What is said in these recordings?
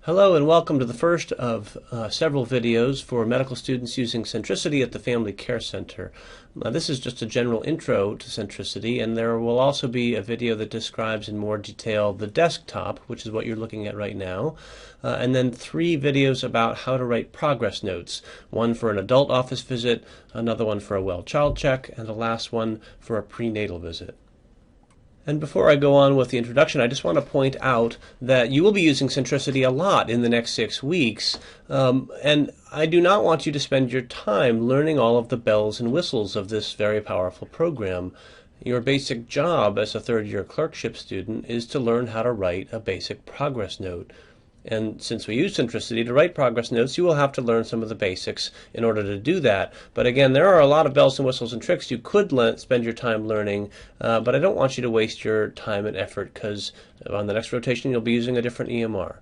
Hello and welcome to the first of several videos for medical students using Centricity at the Family Care Center. This is just a general intro to Centricity, and there will also be a video that describes in more detail the desktop, which is what you're looking at right now, and then 3 videos about how to write progress notes, one for an adult office visit, another one for a well child check, and the last one for a prenatal visit. And before I go on with the introduction, I just want to point out that you will be using Centricity a lot in the next 6 weeks, and I do not want you to spend your time learning all of the bells and whistles of this very powerful program. Your basic job as a third-year clerkship student is to learn how to write a basic progress note. And since we use Centricity to write progress notes, you will have to learn some of the basics in order to do that. But again, there are a lot of bells and whistles and tricks you could spend your time learning, but I don't want you to waste your time and effort because on the next rotation you'll be using a different EMR.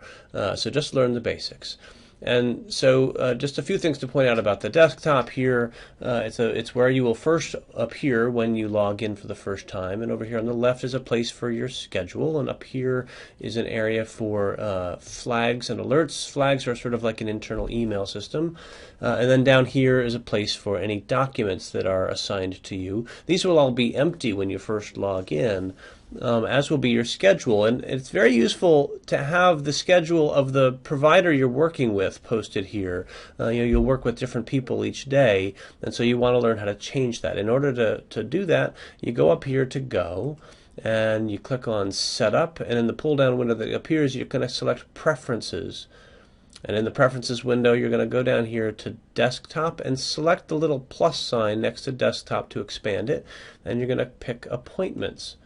So just learn the basics. And so just a few things to point out about the desktop here. It's where you will first appear when you log in for the first time, and over here on the left is a place for your schedule, and up here is an area for flags and alerts. Flags are sort of like an internal email system, and then down here is a place for any documents that are assigned to you. These will all be empty when you first log in, as will be your schedule. And it's very useful to have the schedule of the provider you're working with posted here. You'll work with different people each day, and so you want to learn how to change that. In order to do that, you go up here to Go, and you click on Setup, and in the pull-down window that appears, you're going to select Preferences. And in the Preferences window, you're going to go down here to Desktop and select the little plus sign next to Desktop to expand it, and you're going to pick Appointments.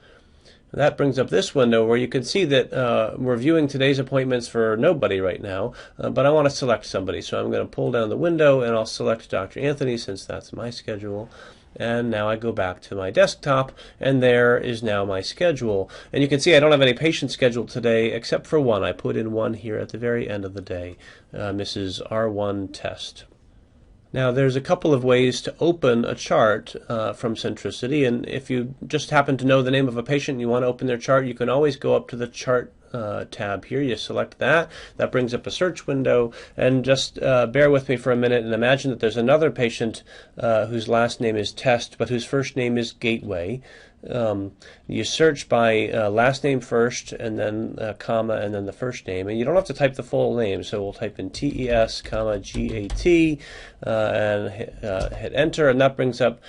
That brings up this window where you can see that we're viewing today's appointments for nobody right now, but I want to select somebody. So I'm going to pull down the window and I'll select Dr. Anthony since that's my schedule. And now I go back to my desktop, and there is now my schedule. And you can see I don't have any patients scheduled today except for one. I put in one here at the very end of the day, Mrs. R1 Test. Now there's a couple of ways to open a chart from Centricity, and if you just happen to know the name of a patient and you want to open their chart, you can always go up to the Chart tab here. You select that. That brings up a search window, and just bear with me for a minute and imagine that there's another patient whose last name is Test but whose first name is Gateway. You search by last name first, and then comma, and then the first name, and you don't have to type the full name, so we'll type in TES, comma, GAT, and hit enter, and that brings up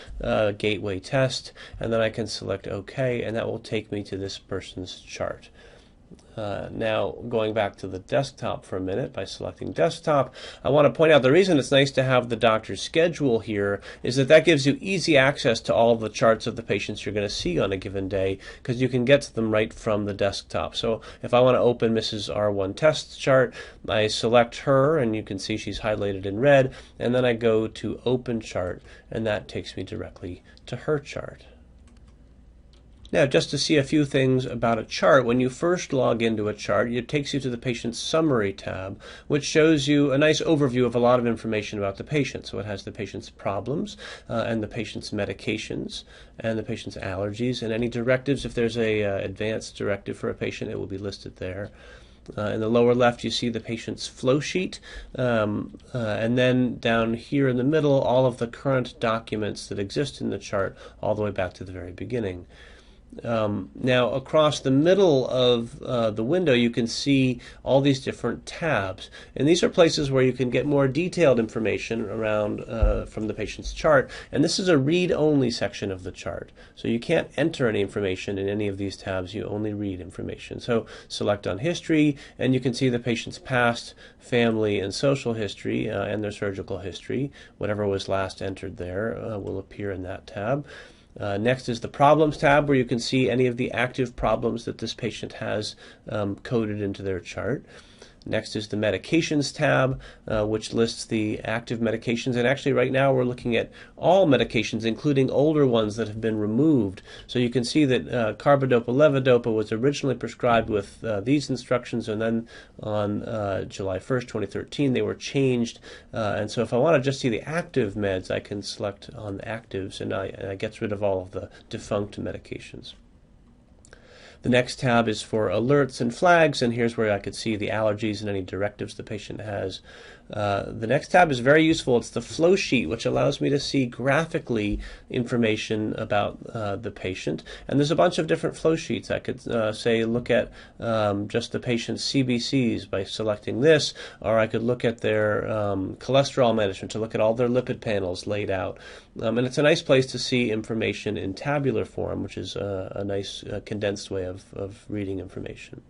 Gateway Test, and then I can select OK, and that will take me to this person's chart. Now, going back to the desktop for a minute by selecting desktop, I want to point out the reason it's nice to have the doctor's schedule here is that gives you easy access to all of the charts of the patients you're going to see on a given day, because you can get to them right from the desktop. So if I want to open Mrs. R1 Test's chart, I select her, and you can see she's highlighted in red, and then I go to Open Chart, and that takes me directly to her chart. Now, just to see a few things about a chart, when you first log into a chart, it takes you to the Patient's Summary tab, which shows you a nice overview of a lot of information about the patient. So it has the patient's problems, and the patient's medications, and the patient's allergies, and any directives. If there's a advanced directive for a patient, it will be listed there. In the lower left, you see the patient's flow sheet, and then down here in the middle, all of the current documents that exist in the chart, all the way back to the very beginning. Now, across the middle of the window, you can see all these different tabs, and these are places where you can get more detailed information around from the patient's chart. And this is a read-only section of the chart, so you can't enter any information in any of these tabs. You only read information. So select on History, and you can see the patient's past, family, and social history, and their surgical history. Whatever was last entered there will appear in that tab. Next is the Problems tab, where you can see any of the active problems that this patient has coded into their chart. Next is the Medications tab, which lists the active medications. And actually right now we're looking at all medications, including older ones that have been removed. So you can see that carbidopa-levodopa was originally prescribed with these instructions, and then on July 1st, 2013, they were changed. And so if I want to just see the active meds, I can select on the actives, and I gets rid of all of the defunct medications. The next tab is for alerts and flags, and here's where I could see the allergies and any directives the patient has. The next tab is very useful. It's the flow sheet, which allows me to see graphically information about the patient. And there's a bunch of different flow sheets. I could say look at just the patient's CBCs by selecting this, or I could look at their cholesterol management to look at all their lipid panels laid out. And it's a nice place to see information in tabular form, which is a nice condensed way of reading information.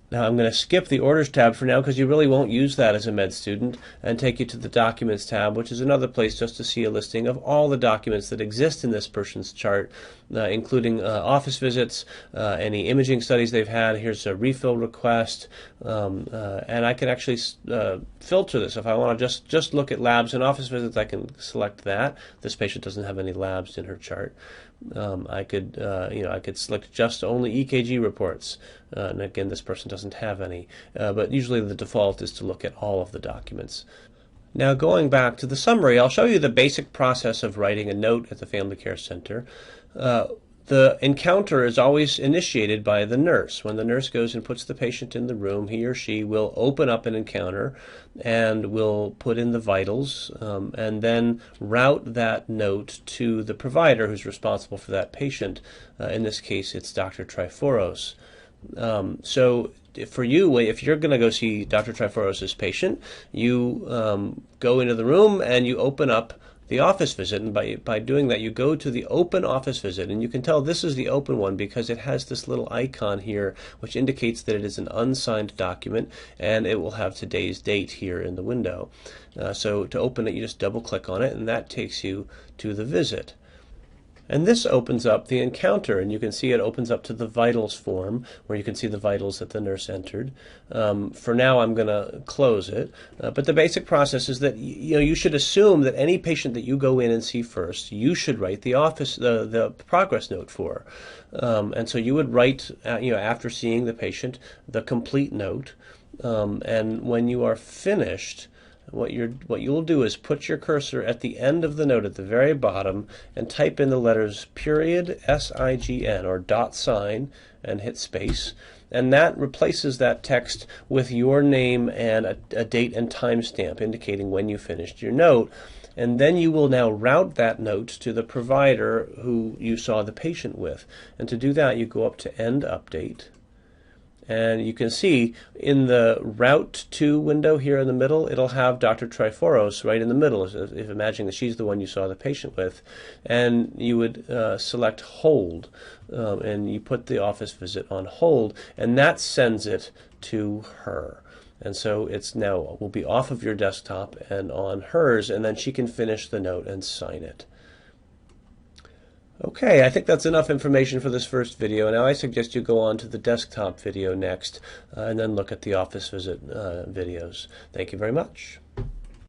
Now I'm going to skip the Orders tab for now because you really won't use that as a med student, and take you to the Documents tab, which is another place just to see a listing of all the documents that exist in this person's chart, including office visits, any imaging studies they've had. Here's a refill request, and I can actually filter this. If I want to just look at labs and office visits, I can select that. This patient doesn't have any labs in her chart. I could select just only EKG reports, and again, this person doesn't have any, but usually the default is to look at all of the documents. Now, going back to the summary, I'll show you the basic process of writing a note at the Family Care Center. The encounter is always initiated by the nurse. When the nurse goes and puts the patient in the room, he or she will open up an encounter and will put in the vitals, and then route that note to the provider who's responsible for that patient. In this case, it's Dr. Triforos. So for you, if you're going to go see Dr. Triforos' patient, you go into the room and you open up the office visit, and by doing that you go to the open office visit, and you can tell this is the open one because it has this little icon here which indicates that it is an unsigned document, and it will have today's date here in the window. So to open it, you just double click on it, and that takes you to the visit. And this opens up the encounter, and you can see it opens up to the vitals form, where you can see the vitals that the nurse entered. For now, I'm going to close it. But the basic process is that you should assume that any patient that you go in and see first, you should write the progress note for. And so you would write, after seeing the patient, the complete note. And when you are finished, what you'll do is put your cursor at the end of the note at the very bottom and type in the letters period, S-I-G-N, or dot sign, and hit space. And that replaces that text with your name and a date and time stamp indicating when you finished your note. And then you will now route that note to the provider who you saw the patient with. And to do that, you go up to End Update. And you can see in the Route To window here in the middle, it'll have Dr. Triforos right in the middle, if imagining that she's the one you saw the patient with. And you would select Hold, and you put the office visit on hold, and that sends it to her. And so it's now will be off of your desktop and on hers, and then she can finish the note and sign it. Okay, I think that's enough information for this first video. Now I suggest you go on to the desktop video next, and then look at the office visit videos. Thank you very much.